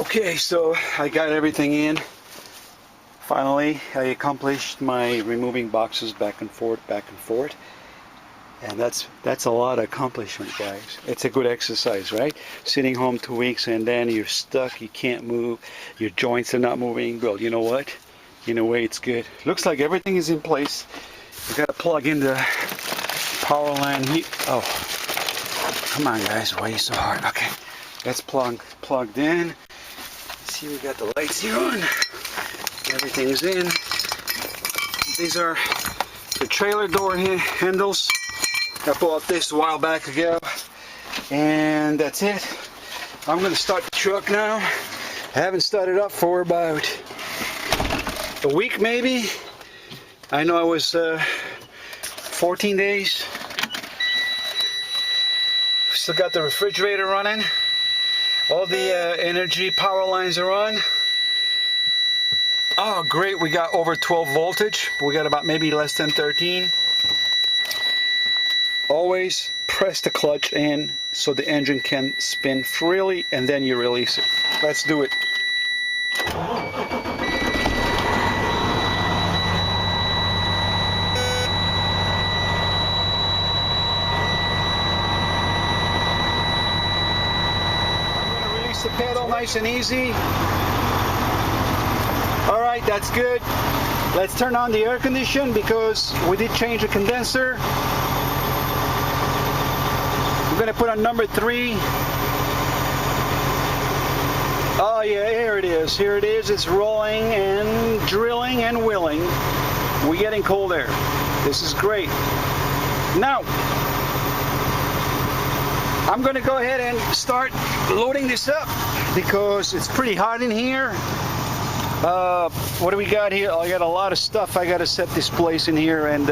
Okay, so I got everything in. Finally, I accomplished my removing boxes back and forth, and that's a lot of accomplishment, guys. It's a good exercise, right? Sitting home 2 weeks and then you're stuck, you can't move, your joints are not moving. Well, you know what? In a way, it's good. Looks like everything is in place. We gotta plug in the power line here. Oh, come on, guys! Why are you so hard? Okay, that's plugged in. See, we got the lights here on. Everything's in. These are the trailer door handles. I bought this a while back ago, and that's it. I'm gonna start the truck now. I haven't started up for about a week, maybe. I know I was 14 days. Still got the refrigerator running. All the energy power lines are on. Oh, great, we got over 12 voltage. We got about maybe less than 13. Always press the clutch in so the engine can spin freely, and then you release it. Let's do it. The pedal nice and easy. All right, that's good. Let's turn on the air condition because we did change the condenser. We're gonna put on number 3. Oh yeah, here it is. Here it is. It's rolling and drilling and willing. We're getting cold air. This is great. Now, I'm going to go ahead and start loading this up because it's pretty hot in here. What do we got here? I got a lot of stuff. I got to set this place in here, and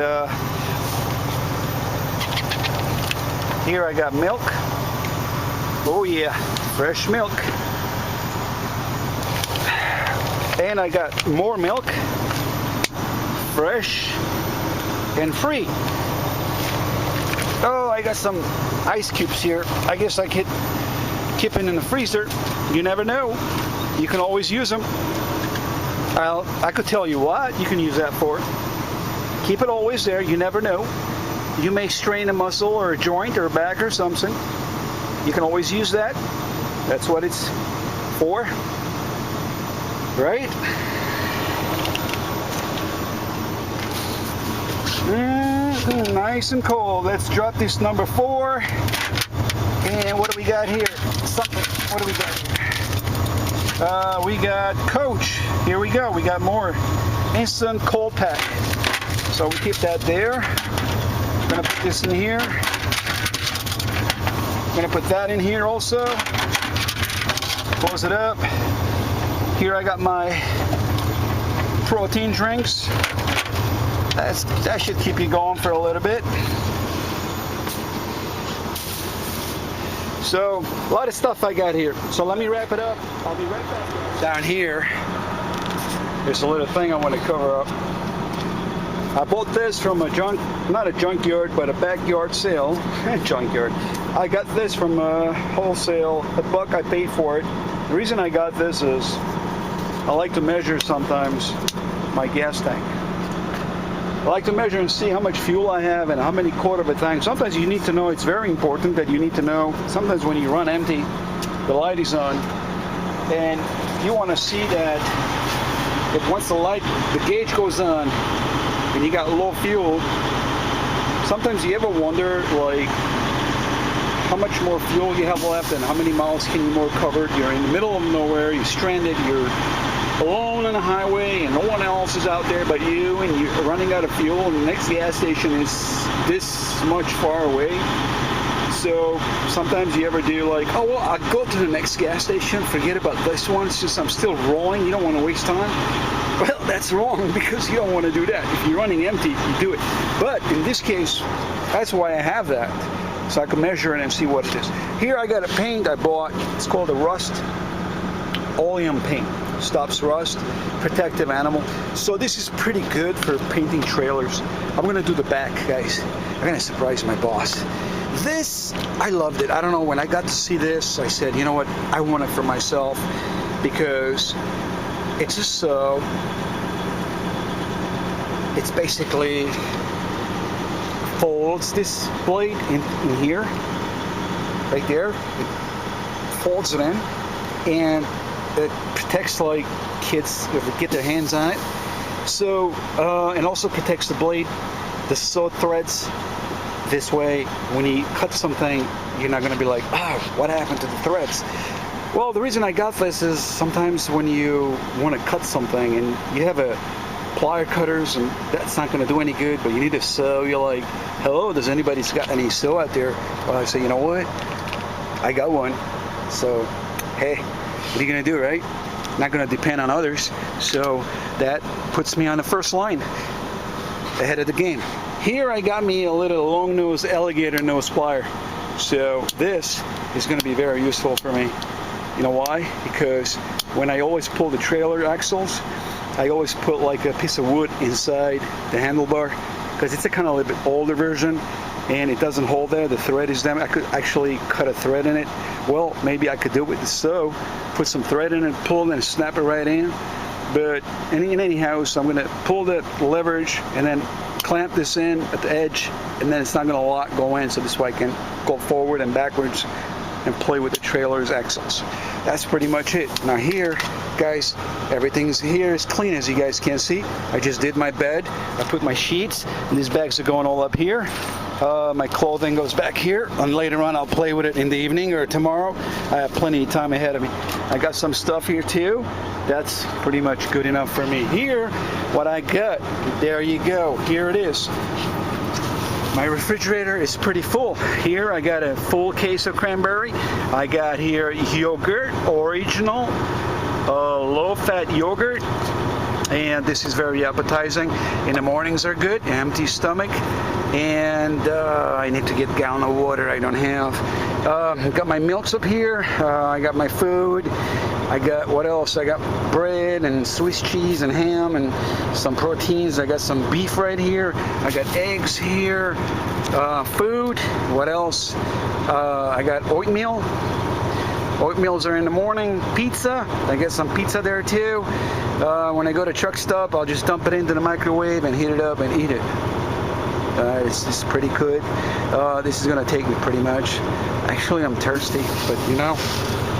here I got milk. Oh yeah, fresh milk. And I got more milk, fresh and free. Oh, I got some ice cubes here. I guess I could keep it in the freezer. You never know. You can always use them. I could tell you what you can use that for. Keep it always there. You never know. You may strain a muscle or a joint or a back or something. You can always use that. That's what it's for. Right? Nice and cold. Let's drop this number 4. And what do we got here? What do we got here? We got Coach. Here we go. We got more instant cold pack. So we keep that there. I'm gonna put this in here. I'm gonna put that in here also. Close it up. Here I got my protein drinks. That should keep you going for a little bit. So, a lot of stuff I got here. So let me wrap it up. I'll be right back. Down here, there's a little thing I want to cover up. I bought this from not a junkyard, but a backyard sale. Junkyard. I got this from a wholesale, $1 I paid for it. The reason I got this is I like to measure sometimes my gas tank. I like to measure and see how much fuel I have and how many quarter of a tank. Sometimes you need to know, it's very important that you need to know, sometimes when you run empty, the light is on, and you want to see that if once the gauge goes on and you got low fuel, sometimes you ever wonder like how much more fuel you have left and how many miles can you more cover. You're in the middle of nowhere, you're stranded, you're alone on the highway and no one else is out there but you, and you're running out of fuel, and the next gas station is this much far away. So sometimes you ever do like, oh well, I'll go to the next gas station, forget about this one, it's just I'm still rolling, you don't want to waste time. Well, that's wrong because you don't want to do that. If you're running empty, you do it. But in this case, that's why I have that, so I can measure it and see what it is. Here I got a paint I bought, it's called a rust oleum paint. Stops rust, protective animal. So this is pretty good for painting trailers. I'm gonna do the back, guys. I'm gonna surprise my boss. This, I loved it. I don't know, when I got to see this, I said, you know what, I want it for myself. because it's just so, it's basically folds this blade in here, right there. It folds it in, and it protects, like, kids if they get their hands on it. So, and also protects the blade, the sew threads. This way, when you cut something, you're not going to be like, oh, what happened to the threads? Well, the reason I got this is sometimes when you want to cut something and you have a plier cutters and that's not going to do any good, but you need to sew, you're like, hello, does anybody got any sew out there? Well, I say, you know what? I got one. So, hey, what are you going to do, right? Not going to depend on others. So that puts me on the first line ahead of the game. Here I got me a little long nose alligator nose plier. So this is going to be very useful for me. You know why? Because when I always pull the trailer axles, I always put like a piece of wood inside the handlebar, because it's a kind of a little bit older version and it doesn't hold there. The thread is damaged. I could actually cut a thread in it. Well, maybe I could do it with the sew, put some thread in it, pull it and snap it right in. But in any house, I'm going to pull the leverage and then clamp this in at the edge, and then it's not going to go in, so this way I can go forward and backwards and play with the trailer's axles. That's pretty much it. Now here, guys, everything's here is clean, as you guys can see. I just did my bed. I put my sheets, and these bags are going all up here. My clothing goes back here, and later on I'll play with it in the evening or tomorrow. I have plenty of time ahead of me. I got some stuff here too. That's pretty much good enough for me. Here, what I got, there you go. Here it is. My refrigerator is pretty full. Here I got a full case of cranberry. I got here yogurt, original, low-fat yogurt. And this is very appetizing. In the mornings are good, empty stomach. And I need to get a gallon of water I don't have. Got my milks up here. I got my food. I got, what else? I got bread and Swiss cheese and ham and some proteins. I got some beef right here. I got eggs here. Food. What else? I got oatmeal. Oatmeals are in the morning. Pizza. I get some pizza there too. When I go to truck stop, I'll just dump it into the microwave and heat it up and eat it. It's pretty good. This is going to take me pretty much. Actually, I'm thirsty, but you know,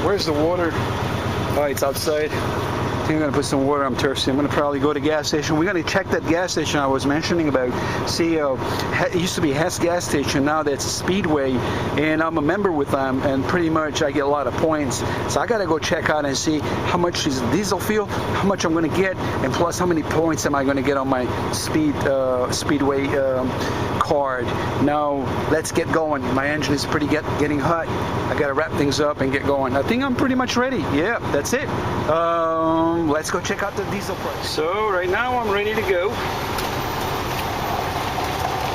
where's the water? Oh, it's outside. I think I'm going to put some water. I'm thirsty. I'm going to probably go to the gas station. We're going to check that gas station I was mentioning about. See, it used to be Hess gas station. Now that's Speedway, and I'm a member with them, and pretty much I get a lot of points. So I got to go check out and see how much is diesel fuel, how much I'm going to get, and plus how many points am I going to get on my Speedway card. Now let's get going. My engine is getting hot. I got to wrap things up and get going. I think I'm pretty much ready. Yeah, that's it. Let's go check out the diesel price. So right now I'm ready to go.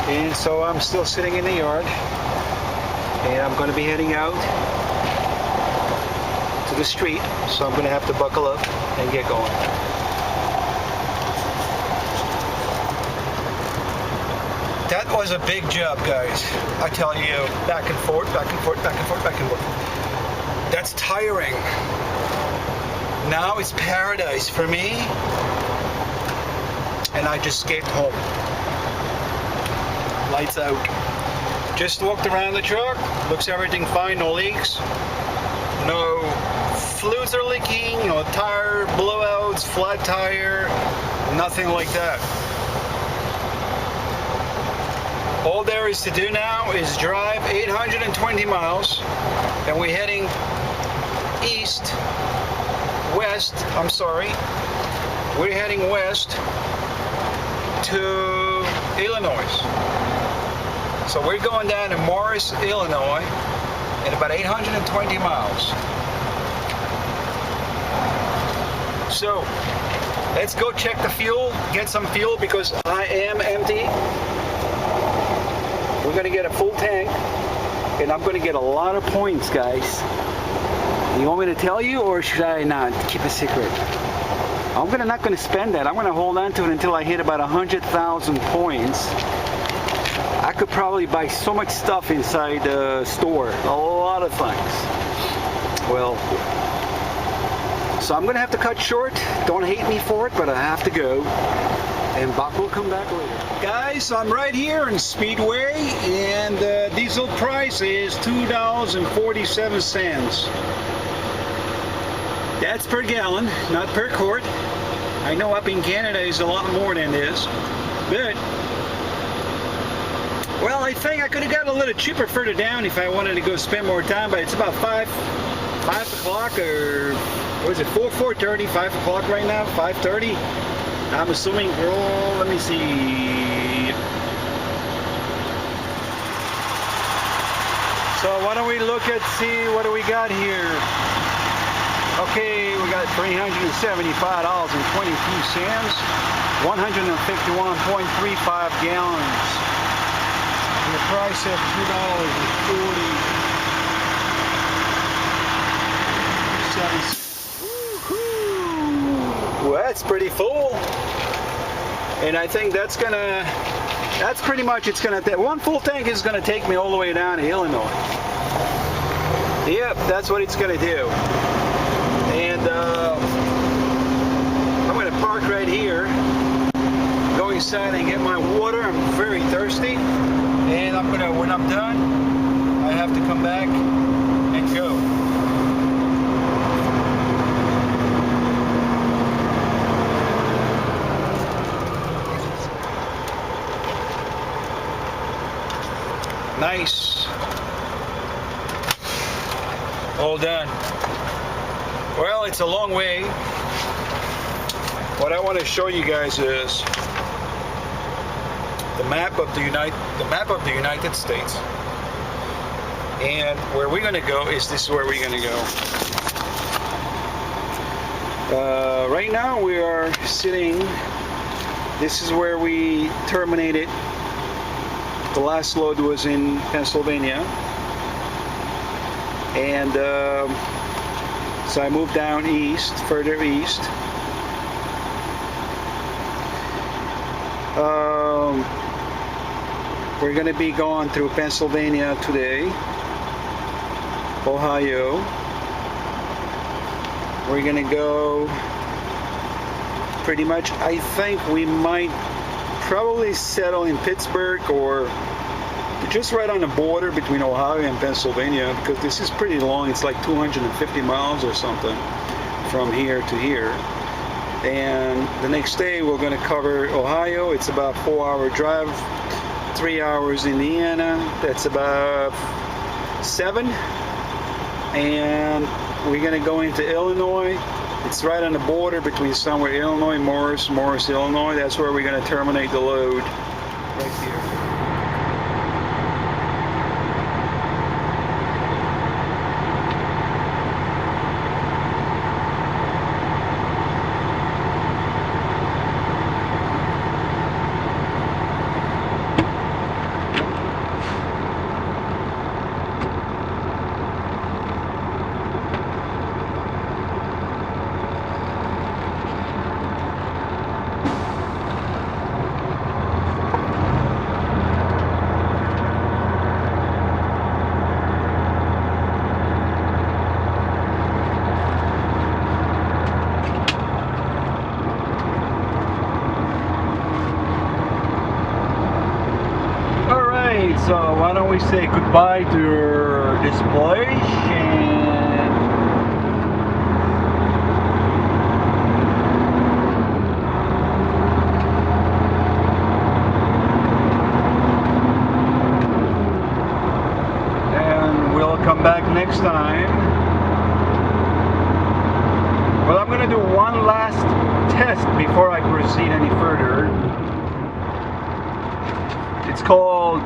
And so I'm still sitting in the yard. And I'm going to be heading out to the street. So I'm going to have to buckle up and get going. That was a big job, guys. I tell you, back and forth, back and forth, back and forth, back and forth. That's tiring. Now it's paradise for me, and I just escaped home. Lights out. Just walked around the truck, looks everything fine, no leaks, no fluids are leaking, no tire blowouts, flat tire, nothing like that. All there is to do now is drive 820 miles, and we're heading we're heading west to Illinois. So we're going down to Morris, Illinois, at about 820 miles. So let's go check the fuel, get some fuel, because I am empty. We're going to get a full tank, and I'm going to get a lot of points, guys. You want me to tell you, or should I not keep a secret? I'm not going to spend that. I'm going to hold on to it until I hit about 100,000 points. I could probably buy so much stuff inside the store. A lot of things. Well, So I'm gonna have to cut short. Don't hate me for it, but I have to go. And Buck will come back later. Guys, I'm right here in Speedway, and diesel price is $2.47. That's per gallon, not per quart. I know up in Canada is a lot more than this, but well, I think I could have got a little cheaper further down if I wanted to go spend more time, but it's about 5 o'clock, or what is it, 4:30, 5 o'clock right now, 5:30. I'm assuming, oh, let me see. So why don't we look at, see what do we got here? Okay, we got $375.22, 151.35 gallons. And the price of $2.47. Well, that's pretty full. And I think that's pretty much, it's gonna, one full tank is gonna take me all the way down to Illinois. Yep, that's what it's gonna do. And I'm gonna park right here, go inside and get my water. I'm very thirsty. And I'm gonna, when I'm done, I have to come back and go. Nice. All done. Well, it's a long way. What I want to show you guys is the map of the United States. And where we're going to go is this is where we're going to go. Right now we are sitting, this is where we terminated. The last load was in Pennsylvania, and so I moved down east, further east. We're going to be going through Pennsylvania today, Ohio. We're going to go pretty much, I think we might probably settle in Pittsburgh or just right on the border between Ohio and Pennsylvania, because this is pretty long. It's like 250 miles or something from here to here. And the next day we're going to cover Ohio. It's about 4-hour drive, 3 hours Indiana. That's about 7. And we're going to go into Illinois. It's right on the border between somewhere Illinois, Morris, Illinois. That's where we're going to terminate the load. Right here. So why don't we say goodbye to this place, and we'll come back next time. Well, I'm going to do one last test before I proceed any further. It's called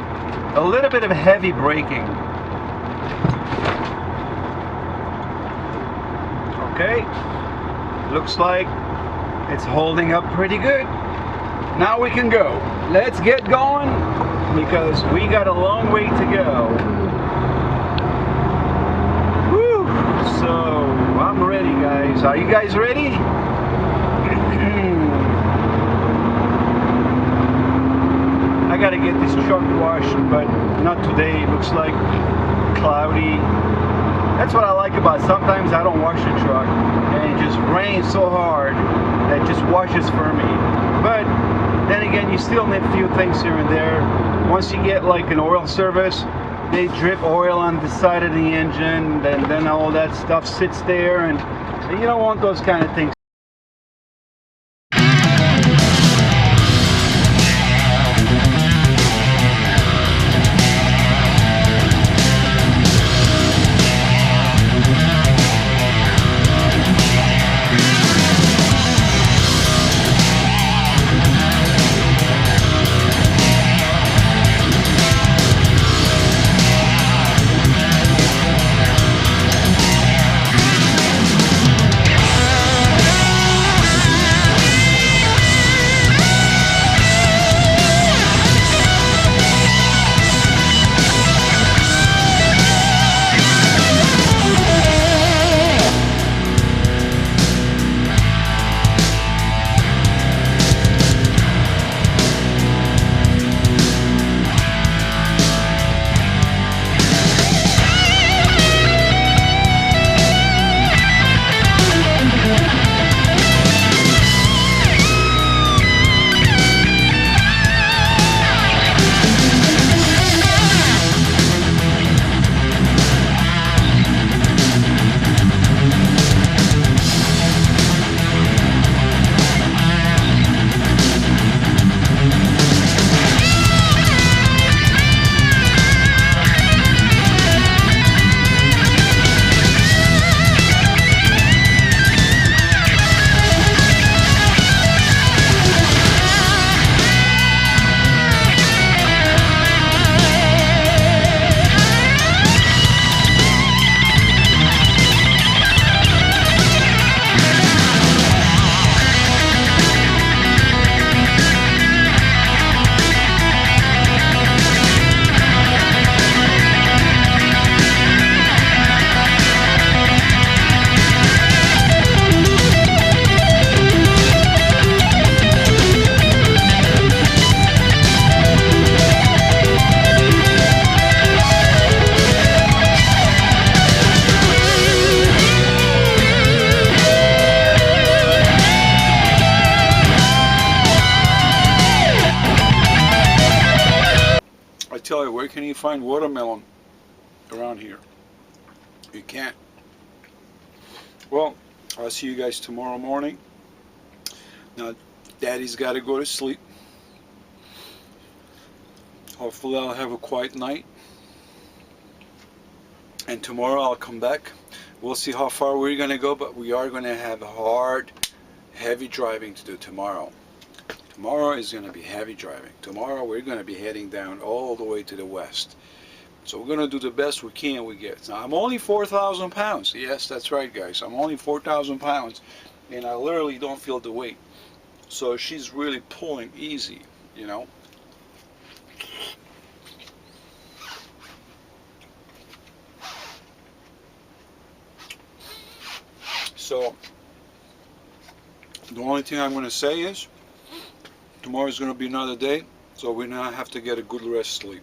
a little bit of heavy braking. Okay, looks like it's holding up pretty good. Now we can go. Let's get going, because we got a long way to go. Woo! So I'm ready, guys. Are you guys ready? I gotta get this truck washed, but not today. It looks like cloudy. That's what I like about it. Sometimes I don't wash the truck and it just rains so hard that it just washes for me. But then again, you still need a few things here and there. Once you get like an oil service, they drip oil on the side of the engine, then all that stuff sits there, and you don't want those kind of things. I tell you, where can you find watermelon around here? You can't. Well, I'll see you guys tomorrow morning. Now, Daddy's got to go to sleep. Hopefully I'll have a quiet night. And tomorrow I'll come back. We'll see how far we're going to go, but we are going to have hard, heavy driving to do tomorrow. Tomorrow is going to be heavy driving. Tomorrow we're going to be heading down all the way to the west. So we're going to do the best we can we get. Now I'm only 4,000 pounds. Yes, that's right guys. I'm only 4,000 pounds and I literally don't feel the weight. So she's really pulling easy, you know. So the only thing I'm going to say is tomorrow's going to be another day, so we now have to get a good rest sleep.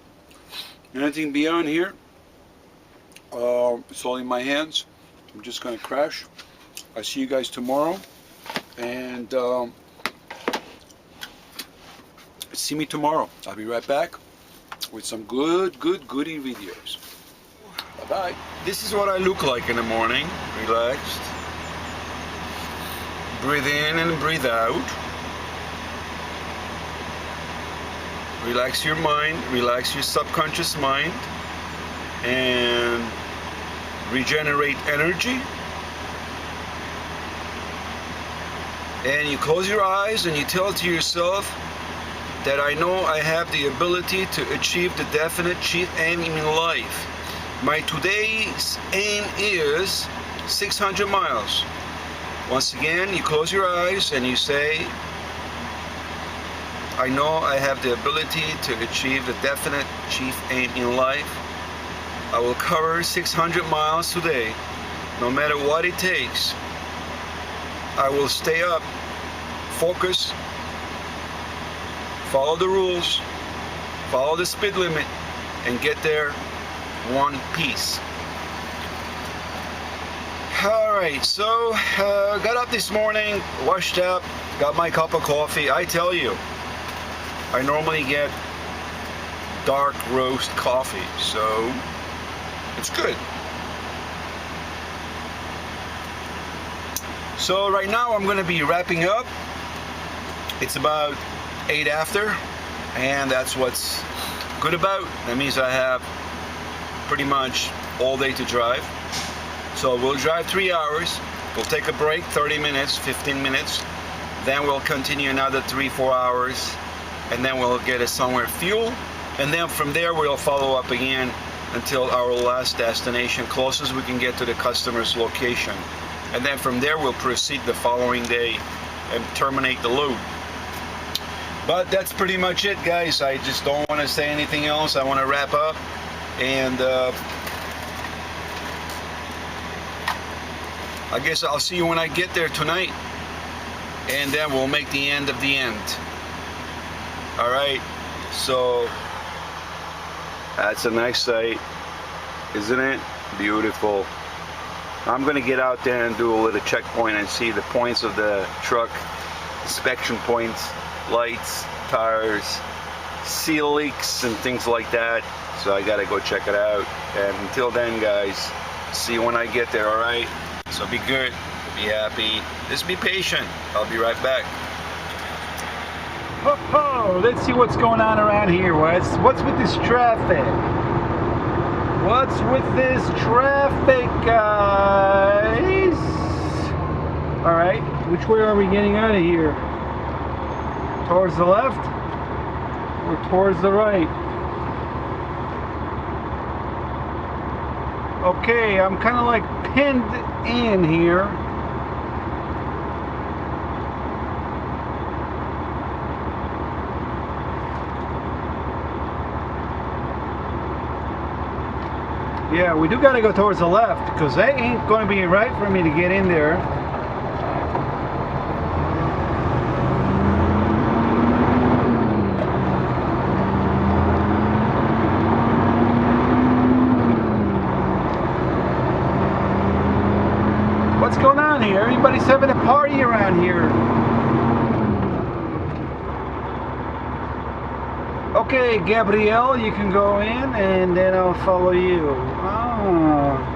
Anything beyond here, it's all in my hands. I'm just going to crash. I see you guys tomorrow, and see me tomorrow. I'll be right back with some goodie videos. Bye-bye. This is what I look like in the morning, relaxed. Breathe in and breathe out. Relax your mind, relax your subconscious mind, and regenerate energy. And you close your eyes and you tell to yourself that I know I have the ability to achieve the definite chief aim in life. My today's aim is 600 miles. Once again, you close your eyes and you say, I know I have the ability to achieve the definite chief aim in life. I will cover 600 miles today, no matter what it takes. I will stay up, focus, follow the rules, follow the speed limit, and get there one piece. Alright, so got up this morning, washed up, got my cup of coffee. I tell you, I normally get dark roast coffee, so it's good. So right now I'm going to be wrapping up. It's about 8 after, and that's what's good about. That means I have pretty much all day to drive. So we'll drive 3 hours, we'll take a break, 30 minutes, 15 minutes, then we'll continue another 3-4 hours, and then we'll get us somewhere fuel, and then from there we'll follow up again until our last destination, closest we can get to the customer's location. And then from there we'll proceed the following day and terminate the load. But that's pretty much it, guys. I just don't want to say anything else. I want to wrap up, and I guess I'll see you when I get there tonight, and then we'll make the end of the end. Alright, so that's a nice sight, isn't it? Beautiful. I'm going to get out there and do a little checkpoint and see the points of the truck, inspection points, lights, tires, seal leaks and things like that. So I got to go check it out. And until then, guys, see you when I get there, alright? So be good, be happy, just be patient. I'll be right back. Oh, let's see what's going on around here. What's with this traffic? What's with this traffic, guys? All right, which way are we getting out of here? Towards the left or towards the right? Okay, I'm kind of like pinned in here. Yeah, we do gotta go towards the left because that ain't gonna be right for me to get in there. What's going on here? Everybody's having a party around here. Okay, Gabrielle, you can go in and then I'll follow you. Oh.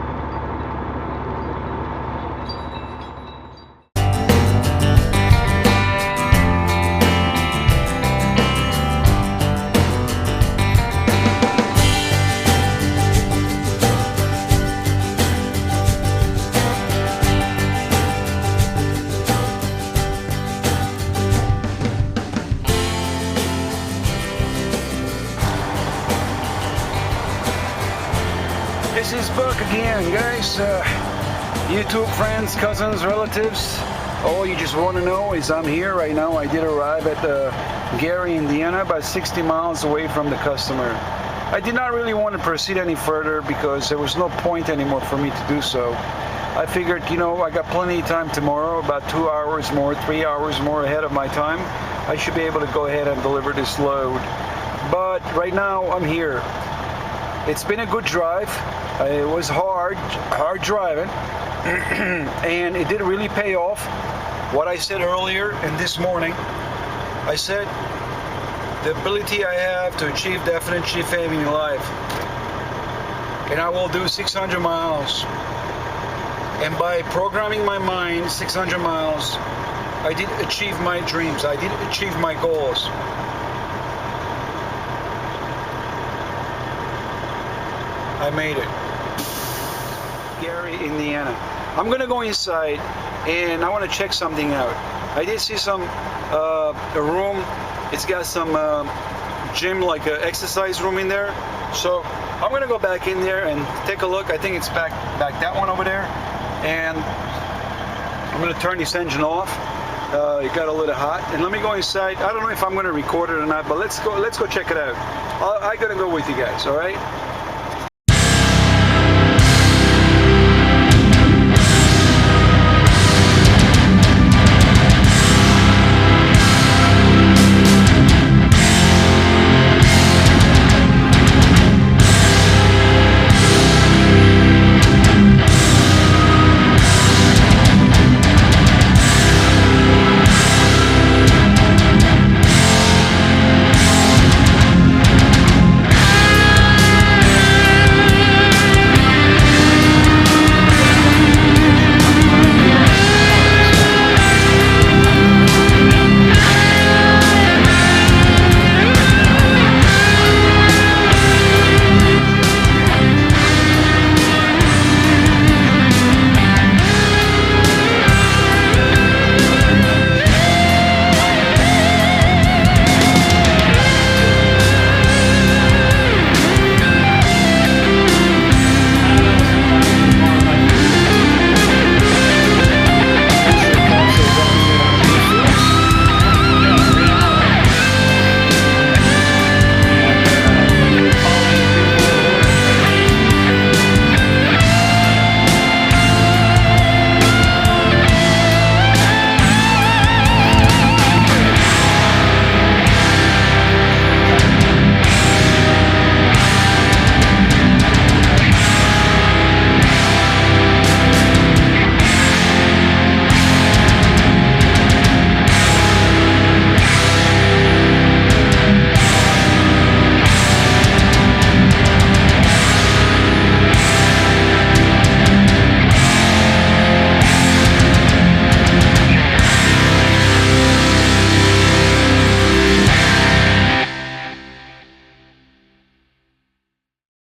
This is Buck again, guys. YouTube friends, cousins, relatives. All you just want to know is I'm here right now. I did arrive at Gary, Indiana, about 60 miles away from the customer. I did not really want to proceed any further because there was no point anymore for me to do so. I figured, you know, I got plenty of time tomorrow, about 2 hours more, 3 hours more ahead of my time. I should be able to go ahead and deliver this load. But right now, I'm here. It's been a good drive. It was hard driving, and it did really pay off. What I said earlier and this morning, I said the ability I have to achieve definite chief aim in life, and I will do 600 miles. And by programming my mind 600 miles, I did achieve my dreams. I did achieve my goals. I made it. Gary, Indiana. I'm gonna go inside and I want to check something out. I did see some a room. It's got some gym, like an exercise room in there. So I'm gonna go back in there and take a look. I think it's back that one over there. And I'm gonna turn this engine off. It got a little hot. And let me go inside. I don't know if I'm gonna record it or not, but let's go check it out. I gotta go with you guys. All right.